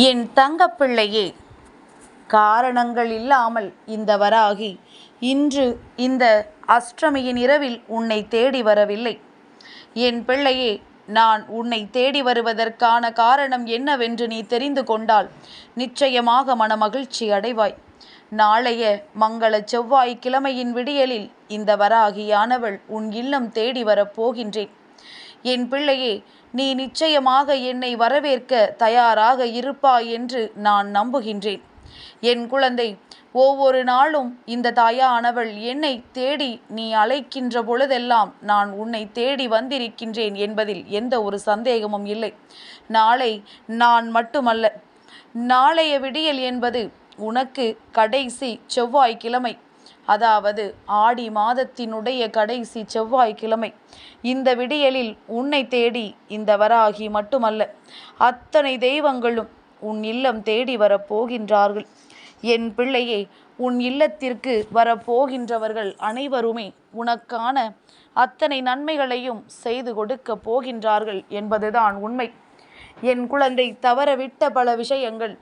என் தங்கப்பிள்ளையே, காரணங்கள் இல்லாமல் இந்த வராகி இன்று இந்த அஷ்டமியின் இரவில் உன்னை தேடி வரவில்லை. என் பிள்ளையே, நான் உன்னை தேடி வருவதற்கான காரணம் என்னவென்று நீ தெரிந்து கொண்டால் நிச்சயமாக மனமகிழ்ச்சி அடைவாய். நாளைய மங்கள செவ்வாய்க்கிழமையின் விடியலில் இந்த வராகியானவள் உன் இல்லம் தேடி வரப்போகின்றேன். என் பிள்ளையே, நீ நிச்சயமாக என்னை வரவேற்க தயாராக இருப்பாய் என்று நான் நம்புகின்றேன். என் குழந்தை, ஒவ்வொரு நாளும் இந்த தாயானவள் என்னை தேடி நீ அழைக்கின்ற பொழுதெல்லாம் நான் உன்னை தேடி வந்திருக்கின்றேன் என்பதில் எந்த ஒரு சந்தேகமும் இல்லை. நாளை நான் மட்டுமல்ல, நாளைய விடியல் என்பது உனக்கு கடைசி செவ்வாய்க்கிழமை, அதாவது ஆடி மாதத்தினுடைய கடைசி செவ்வாய்க்கிழமை. இந்த விடியலில் உன்னை தேடி இந்த வராகி மட்டுமல்ல, அத்தனை தெய்வங்களும் உன் இல்லம் தேடி வரப்போகின்றார்கள். என் பிள்ளையே, உன் இல்லத்திற்கு வரப்போகின்றவர்கள் அனைவருமே உனக்கான அத்தனை நன்மைகளையும் செய்து கொடுக்க போகின்றார்கள் என்பதுதான் உண்மை. என் குழந்தை, தவறவிட்ட பல விஷயங்கள்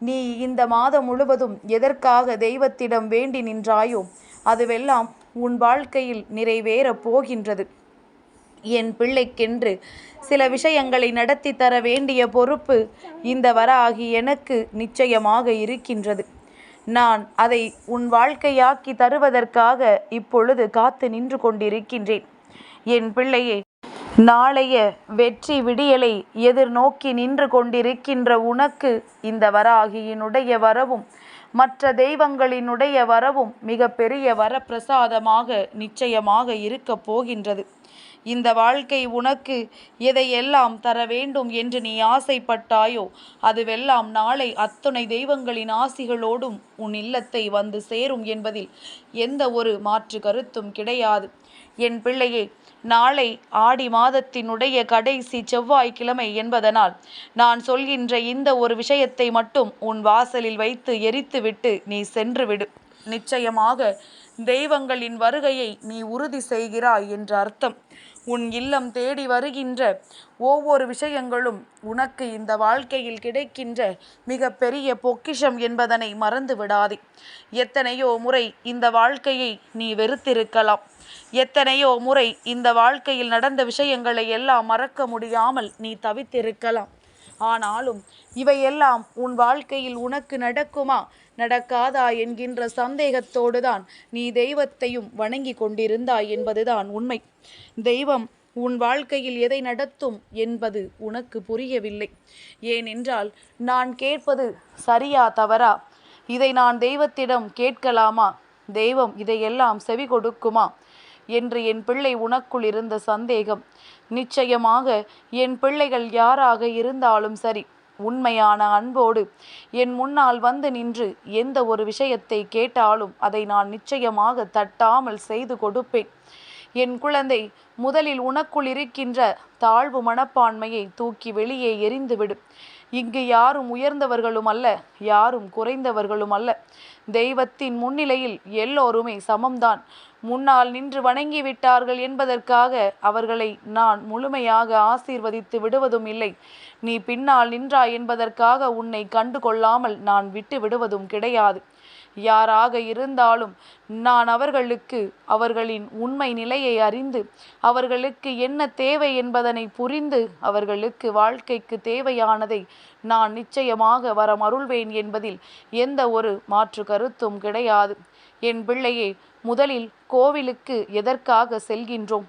நீ இந்த மாதம் முழுவதும் எதற்காக தெய்வத்திடம் வேண்டி நின்றாயோ அதுவெல்லாம் உன் வாழ்க்கையில் நிறைவேறப் போகின்றது. என் பிள்ளைக்கென்று சில விஷயங்களை நடத்தி தர வேண்டிய பொறுப்பு இந்த வராகி எனக்கு நிச்சயமாக இருக்கின்றது. நான் அதை உன் வாழ்க்கையாக்கி தருவதற்காக இப்பொழுது காத்து நின்று கொண்டிருக்கின்றேன். என் பிள்ளையே, நாளைய வெற்றி விடியலை எதிர்நோக்கி நின்று கொண்டிருக்கின்ற உனக்கு இந்த வராகியினுடைய வரவும் மற்ற தெய்வங்களினுடைய வரவும் மிக பெரிய வரப்பிரசாதமாக நிச்சயமாக இருக்கப் போகின்றது. இந்த வாழ்க்கை உனக்கு எதையெல்லாம் தர வேண்டும் என்று நீ ஆசைப்பட்டாயோ அதுவெல்லாம் நாளை அத்துணை தெய்வங்களின் ஆசிகளோடும் உன் இல்லத்தை வந்து சேரும் என்பதில் எந்த ஒரு மாற்று கருத்தும் கிடையாது. என் பிள்ளையே, நாளை ஆடி மாதத்தினுடைய கடைசி செவ்வாய்க்கிழமை என்பதனால் நான் சொல்கின்ற இந்த ஒரு விஷயத்தை மட்டும் உன் வாசலில் வைத்து எரித்துவிட்டு நீ சென்று விடு. நிச்சயமாக தெய்வங்களின் வருகையை நீ உறுதி செய்கிறாய் என்ற அர்த்தம். உன் இல்லம் தேடி வருகின்ற ஒவ்வொரு விஷயங்களும் உனக்கு இந்த வாழ்க்கையில் கிடைக்கின்ற மிக பெரிய பொக்கிஷம் என்பதனை மறந்து விடாதே. எத்தனையோ முறை இந்த வாழ்க்கையை நீ வெறுத்திருக்கலாம். எத்தனையோ முறை இந்த வாழ்க்கையில் நடந்த விஷயங்களை எல்லாம் மறக்க முடியாமல் நீ தவித்திருக்கலாம். ஆனாலும் இவையெல்லாம் உன் வாழ்க்கையில் உனக்கு நடக்குமா நடக்காதா என்கின்ற சந்தேகத்தோடுதான் நீ தெய்வத்தையும் வணங்கி கொண்டிருந்தாய் என்பதுதான் உண்மை. தெய்வம் உன் வாழ்க்கையில் எதை நடத்தும் என்பது உனக்கு புரியவில்லை. ஏனென்றால் நான் கேட்பது சரியா தவறா, இதை நான் தெய்வத்திடம் கேட்கலாமா, தெய்வம் இதையெல்லாம் செவி கொடுக்குமா என்று என் பிள்ளை உனக்குள் இருந்த சந்தேகம். நிச்சயமாக என் பிள்ளைகள் யாராக இருந்தாலும் சரி, உண்மையான அன்போடு என் முன்னால் வந்து நின்று எந்த ஒரு விஷயத்தை கேட்டாலும் அதை நான் நிச்சயமாக தட்டாமல் செய்து கொடுப்பேன். என் குழந்தை, முதலில் உனக்குள் இருக்கின்ற தாழ்வு மனப்பான்மையை தூக்கி வெளியே எறிந்துவிடு. இங்கு யாரும் உயர்ந்தவர்களும் அல்ல, யாரும் குறைந்தவர்களும் அல்ல. தெய்வத்தின் முன்னிலையில் எல்லோருமே சமம்தான். முன்னால் நின்று வணங்கிவிட்டார்கள் என்பதற்காக அவர்களை நான் முழுமையாக ஆசீர்வதித்து விடுவதும் இல்லை. நீ பின்னால் நின்றாய் என்பதற்காக உன்னை கண்டு கொள்ளாமல் நான் விட்டு விடுவதும் கிடையாது. யாராக இருந்தாலும் நான் அவர்களுக்கு அவர்களின் உண்மை நிலையை அறிந்து அவர்களுக்கு என்ன தேவை என்பதனை புரிந்து அவர்களுக்கு வாழ்க்கைக்கு தேவையானதை நான் நிச்சயமாக வரமருள்வேன் என்பதில் எந்த ஒரு மாற்று கருத்தும் கிடையாது. என் பிள்ளையே, முதலில் கோவிலுக்கு எதற்காக செல்கின்றோம்?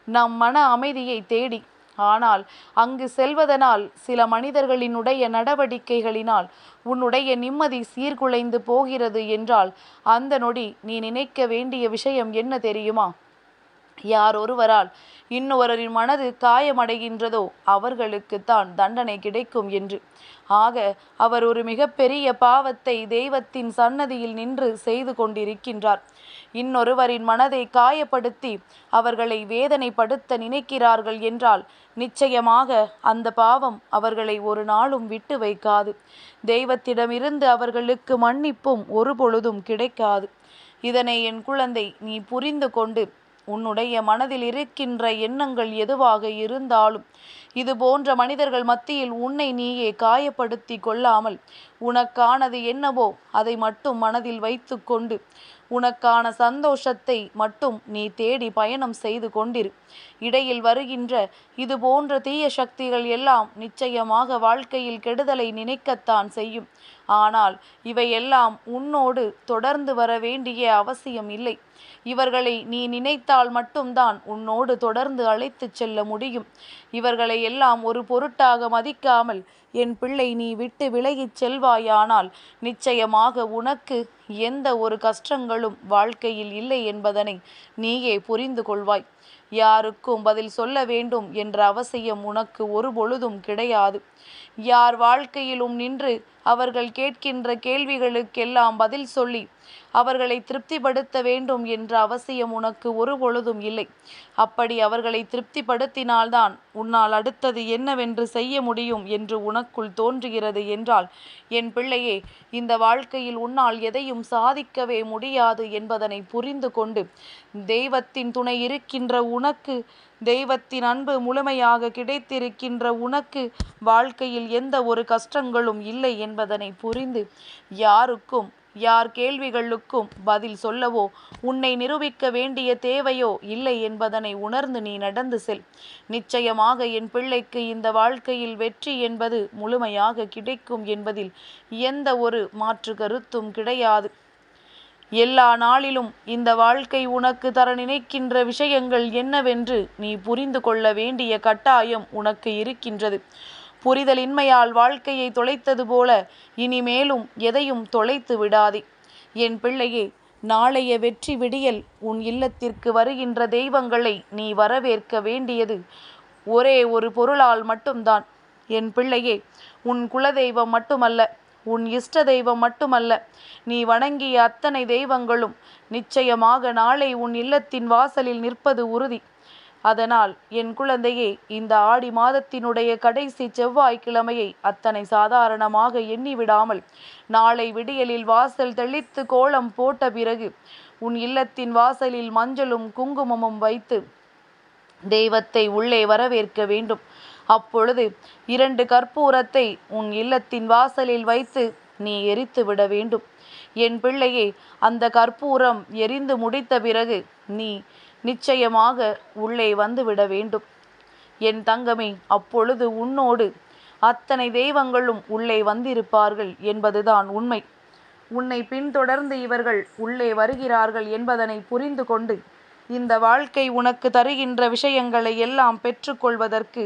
நம் மன அமைதியை தேடி. ஆனால் அங்கு செல்வதனால் சில மனிதர்களினுடைய நடவடிக்கைகளினால் உன்னுடைய நிம்மதி சீர்குலைந்து போகிறது என்றால் அந்த நொடி நீ நினைக்க வேண்டிய விஷயம் என்ன தெரியுமா? யார் ஒருவரால் இன்னொருவரின் மனது காயமடைகின்றதோ அவர்களுக்குத்தான் தண்டனை கிடைக்கும் என்று. ஆக அவர் ஒரு மிகப்பெரிய பாவத்தை தெய்வத்தின் சன்னதியில் நின்று செய்து கொண்டிருக்கின்றார். இன்னொருவரின் மனதை காயப்படுத்தி அவர்களை வேதனைப்படுத்த நினைக்கிறார்கள் என்றால் நிச்சயமாக அந்த பாவம் அவர்களை ஒரு நாளும் விட்டு வைக்காது. தெய்வத்திடமிருந்து அவர்களுக்கு மன்னிப்பும் ஒரு பொழுதும் கிடைக்காது. இதனை என் குழந்தை நீ புரிந்து கொண்டு உன்னுடைய மனதில் இருக்கின்ற எண்ணங்கள் எதுவாக இருந்தாலும் இது போன்ற மனிதர்கள் மத்தியில் உன்னை நீயே காயப்படுத்தி கொள்ளாமல் உனக்கானது என்னவோ அதை மட்டும் மனதில் வைத்து கொண்டு உனக்கான சந்தோஷத்தை மட்டும் நீ தேடி பயணம் செய்து கொண்டிரு. இடையில் வருகின்ற இது போன்ற தீய சக்திகள் எல்லாம் நிச்சயமாக வாழ்க்கையில் கெடுதலை நினைக்கத்தான் செய்யும். ஆனால் இவையெல்லாம் உன்னோடு தொடர்ந்து வர வேண்டிய அவசியம் இல்லை. இவர்களை நீ நினைத்தால் மட்டும்தான் உன்னோடு தொடர்ந்து அழைத்துச் செல்ல முடியும். இவர்களை எல்லாம் ஒரு பொருட்டாக மதிக்காமல் என் பிள்ளை நீ விட்டு விலகிச் செல்வாயானால் நிச்சயமாக உனக்கு எந்த ஒரு கஷ்டங்களும் வாழ்க்கையில் இல்லை என்பதனை நீயே புரிந்து கொள்வாய். யாருக்கும் பதில் சொல்ல வேண்டும் என்ற அவசியம் உனக்கு ஒரு பொழுதும் கிடையாது. யார் வாழ்க்கையிலும் நின்று அவர்கள் கேட்கின்ற கேள்விகளுக்கெல்லாம் பதில் சொல்லி அவர்களை திருப்திப்படுத்த வேண்டும் என்ற அவசியம் உனக்கு ஒரு பொழுதும் இல்லை. அப்படி அவர்களை திருப்திப்படுத்தினால்தான் உன்னால் அடுத்தது என்னவென்று செய்ய முடியும் என்று உனக்குள் தோன்றுகிறது என்றால் என் பிள்ளையே, இந்த வாழ்க்கையில் உன்னால் எதையும் சாதிக்கவே முடியாது என்பதனை புரிந்து கொண்டு தெய்வத்தின் துணை இருக்கின்ற உனக்கு, தெய்வத்தின் அன்பு முழுமையாக கிடைத்திருக்கின்ற உனக்கு வாழ்க்கையில் எந்த ஒரு கஷ்டங்களும் இல்லை என்பதனை புரிந்து யாருக்கும் யார் கேள்விகளுக்கும் பதில் சொல்லவோ உன்னை நிரூபிக்க வேண்டிய தேவையோ இல்லை என்பதனை உணர்ந்து நீ நடந்து செல். நிச்சயமாக என் பிள்ளைக்கு இந்த வாழ்க்கையில் வெற்றி என்பது முழுமையாக கிடைக்கும் என்பதில் எந்த ஒரு மாற்று கருத்தும் கிடையாது. எல்லா நாளிலும் இந்த வாழ்க்கை உனக்கு தர நினைக்கின்ற விஷயங்கள் என்னவென்று நீ புரிந்து கொள்ள வேண்டிய கட்டாயம் உனக்கு இருக்கின்றது. புரிதலின்மையால் வாழ்க்கையை தொலைத்தது போல இனிமேலும் எதையும் தொலைத்து விடாதே. என் பிள்ளையே, நாளைய வெற்றி விடியல் உன் இல்லத்திற்கு வருகின்ற தெய்வங்களை நீ வரவேற்க வேண்டியது ஒரே ஒரு பொருளால் மட்டும்தான். என் பிள்ளையே, உன் குலதெய்வம் மட்டுமல்ல, உன் இஷ்ட தெய்வம் மட்டுமல்ல, நீ வணங்கிய அத்தனை தெய்வங்களும் நிச்சயமாக நாளை உன் இல்லத்தின் வாசலில் நிற்பது உறுதி. அதனால் என் குழந்தையே, இந்த ஆடி மாதத்தினுடைய கடைசி செவ்வாய்க்கிழமையை அத்தனை சாதாரணமாக எண்ணிவிடாமல் நாளை விடியலில் வாசல் தெளித்து கோலம் போட்ட பிறகு உன் இல்லத்தின் வாசலில் மஞ்சளும் குங்குமமும் வைத்து தெய்வத்தை உள்ளே வரவேற்க வேண்டும். அப்பொழுது 2 கற்பூரத்தை உன் இல்லத்தின் வாசலில் வைத்து நீ எரித்து விட வேண்டும். என் பிள்ளையே, அந்த கற்பூரம் எரிந்து முடித்த பிறகு நீ நிச்சயமாக உள்ளே வந்து விட வேண்டும். என் தங்கமே, அப்பொழுது உன்னோடு அத்தனை தெய்வங்களும் உள்ளே வந்திருப்பார்கள் என்பதுதான் உண்மை. உன்னை பின்தொடர்ந்து இவர்கள் உள்ளே வருகிறார்கள் என்பதனை புரிந்து கொண்டு இந்த வாழ்க்கை உனக்கு தருகின்ற விஷயங்களை எல்லாம் பெற்றுக்கொள்வதற்கு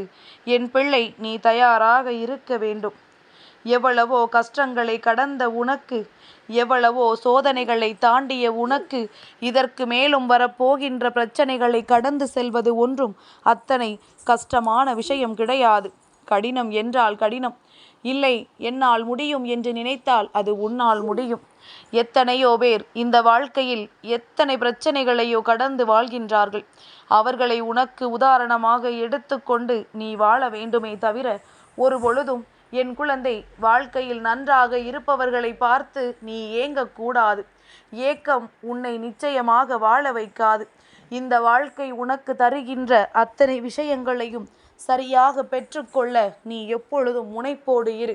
என் பிள்ளை நீ தயாராக இருக்க வேண்டும். எவ்வளவோ கஷ்டங்களை கடந்த உனக்கு, எவ்வளவோ சோதனைகளை தாண்டிய உனக்கு இதற்கு மேலும் வரப்போகின்ற பிரச்சனைகளை கடந்து செல்வது ஒன்றும் அத்தனை கஷ்டமான விஷயம் கிடையாது. கடினம் என்றால் கடினம் இல்லை, என்னால் முடியும் என்று நினைத்தால் அது உன்னால் முடியும். எத்தனையோ பேர் இந்த வாழ்க்கையில் எத்தனை பிரச்சனைகளையோ கடந்து வாழ்கின்றார்கள். அவர்களை உனக்கு உதாரணமாக எடுத்துக்கொண்டு நீ வாழ வேண்டுமே தவிர ஒரு பொழுதும் என் குழந்தை வாழ்க்கையில் நன்றாக இருப்பவர்களை பார்த்து நீ ஏங்கக்கூடாது. ஏக்கம் உன்னை நிச்சயமாக வாழ வைக்காது. இந்த வாழ்க்கை உனக்கு தருகின்ற அத்தனை விஷயங்களையும் சரியாக பெற்றுக்கொள்ள நீ எப்பொழுதும் முனைப்போடு இரு.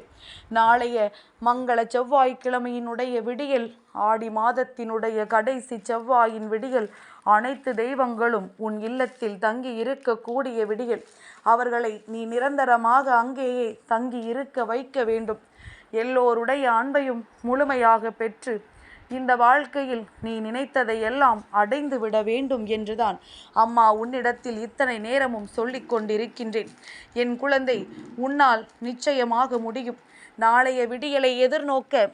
நாளைய மங்கள செவ்வாய்க்கிழமையினுடைய விடியல், ஆடி மாதத்தினுடைய கடைசி செவ்வாயின் விடியல், அனைத்து தெய்வங்களும் உன் இல்லத்தில் தங்கி இருக்கக்கூடிய விடியல். அவர்களை நீ நிரந்தரமாக அங்கேயே தங்கி இருக்க வைக்க வேண்டும். எல்லோருடைய அன்பையும் முழுமையாக பெற்று இந்த வாழ்க்கையில் நீ நினைத்ததை எல்லாம் அடைந்து விட வேண்டும் என்றுதான் அம்மா உன்னிடத்தில் இத்தனை நேரமும் சொல்லிக் கொண்டிருக்கின்றேன். என் குழந்தை, உன்னால் நிச்சயமாக முடியும். நாளைய விடியலை எதிர்நோக்க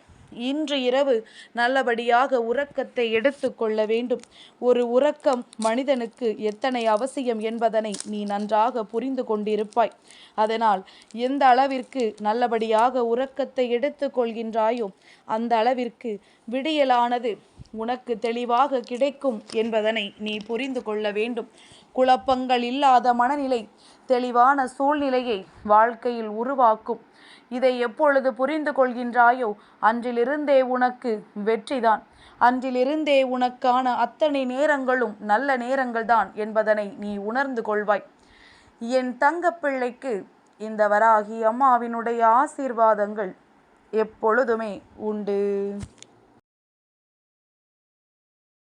இன்று இரவு நல்லபடியாக உறக்கத்தை எடுத்து கொள்ள வேண்டும். ஒரு உறக்கம் மனிதனுக்கு எத்தனை அவசியம் என்பதனை நீ நன்றாக புரிந்து கொண்டிருப்பாய். அதனால் எந்த அளவிற்கு நல்லபடியாக உறக்கத்தை எடுத்து கொள்கின்றாயோ அந்த அளவிற்கு விடியலானது உனக்கு தெளிவாக கிடைக்கும் என்பதனை நீ புரிந்து கொள்ள வேண்டும். குழப்பங்கள் இல்லாத மனநிலை தெளிவான சூழ்நிலையை வாழ்க்கையில் உருவாக்கும். இதை எப்பொழுது புரிந்து கொள்கின்றாயோ அன்றிலிருந்தே உனக்கு வெற்றிதான். அன்றிலிருந்தே உனக்கான அத்தனை நேரங்களும் நல்ல நேரங்கள்தான் என்பதனை நீ உணர்ந்து கொள்வாய். என் தங்கப்பிள்ளைக்கு இந்த வராகி அம்மாவினுடைய ஆசீர்வாதங்கள் எப்பொழுதுமே உண்டு.